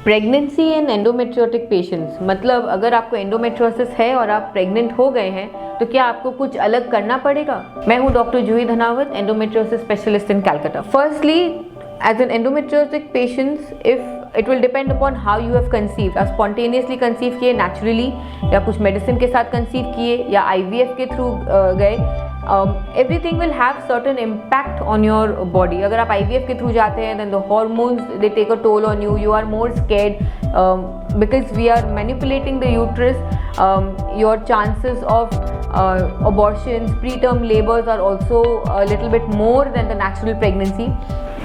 Pregnancy and endometriotic patients, मतलब अगर आपको एंडोमेट्रियोसिस है और आप प्रेग्नेंट हो गए हैं तो क्या आपको कुछ अलग करना पड़ेगा? मैं हूं doctor Juhi Dhanawat, endometriosis specialist in Calcutta. Firstly, as an endometriotic patients, if it will depend upon how you have conceived, आप स्पॉन्टेनियसली कंसीव किए नेचुरली, या कुछ मेडिसिन के साथ कंसीव किए, या IVF के थ्रू गए, everything will have certain impact on your body. अगर आप IVF के थ्रू जाते हैं then the hormones they take a toll on you. You are more scared because we are manipulating the uterus. Your chances of abortions, preterm labors are also a little bit more than the natural pregnancy.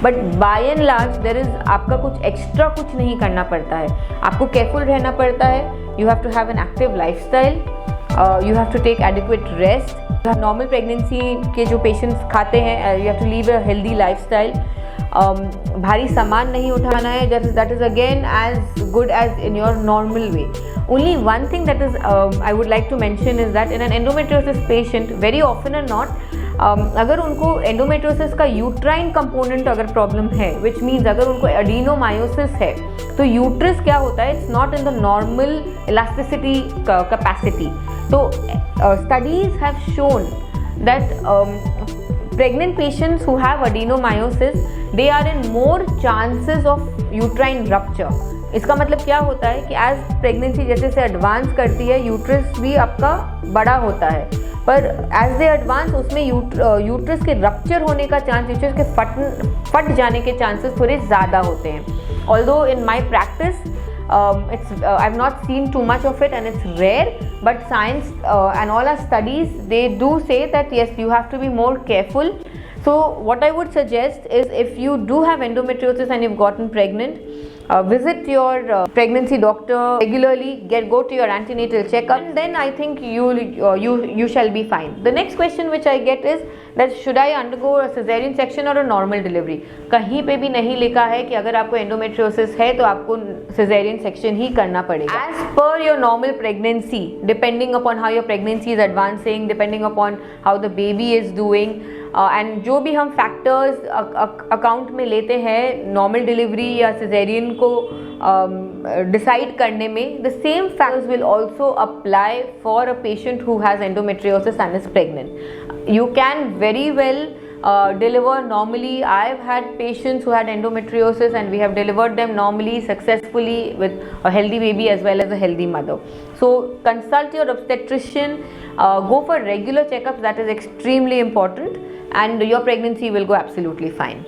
But by and large there is, आपका कुछ extra कुछ नहीं करना पड़ता है, आपको careful रहना पड़ता है. You have to have an active lifestyle, you have to take adequate rest. Normal pregnancy के जो पेशेंट्स खाते हैं, you have to leave a healthy lifestyle. भारी सामान नहीं उठाना है, that is again as good as in your normal way. Only one thing that is I would like to mention is that in an endometriosis patient, very often and not, अगर उनको endometriosis का uterine component अगर problem है, which means अगर उनको adenomyosis है, तो uterus क्या होता है, it's not in the normal elasticity capacity. तो studies have shown that pregnant patients who have adenomyosis, they are in more chances of uterine rupture. इसका मतलब क्या होता है कि एज प्रेगनेंसी जैसे से एडवांस करती है, यूट्रस भी आपका बड़ा होता है, पर एज दे एडवांस उसमें यूट्रस के रप्चर होने का चांस, यूट्रस के फट जाने के चांसेस थोड़े ज़्यादा होते हैं. Although in my practice I have not seen too much of it and it's rare, but science and all our studies, they do say that yes, you have to be more careful. So what I would suggest is, if you do have endometriosis and you've gotten pregnant, visit your pregnancy doctor regularly, go to your antenatal checkup, and then I think you shall be fine. The next question which I get is that should I undergo a cesarean section or a normal delivery? कहीं पे भी नहीं लिखा है कि अगर आपको endometriosis है तो आपको cesarean section ही करना पड़ेगा. As per your normal pregnancy, depending upon how your pregnancy is advancing, depending upon how the baby is doing, and जो भी हम फैक्टर्स अकाउंट में लेते हैं नॉर्मल डिलीवरी या सिजेरियन को डिसाइड करने में, the same factors will also apply for a patient who has endometriosis and is pregnant. You can very well deliver normally. I've had patients who had endometriosis and we have delivered them normally, successfully, with a healthy baby as well as a healthy mother. So consult your obstetrician, go for regular checkups, that is extremely important, and your pregnancy will go absolutely fine.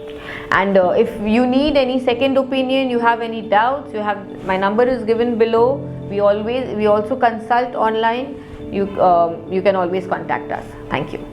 And if you need any second opinion, you have any doubts, my number is given below. We also consult online. You can always contact us. Thank you.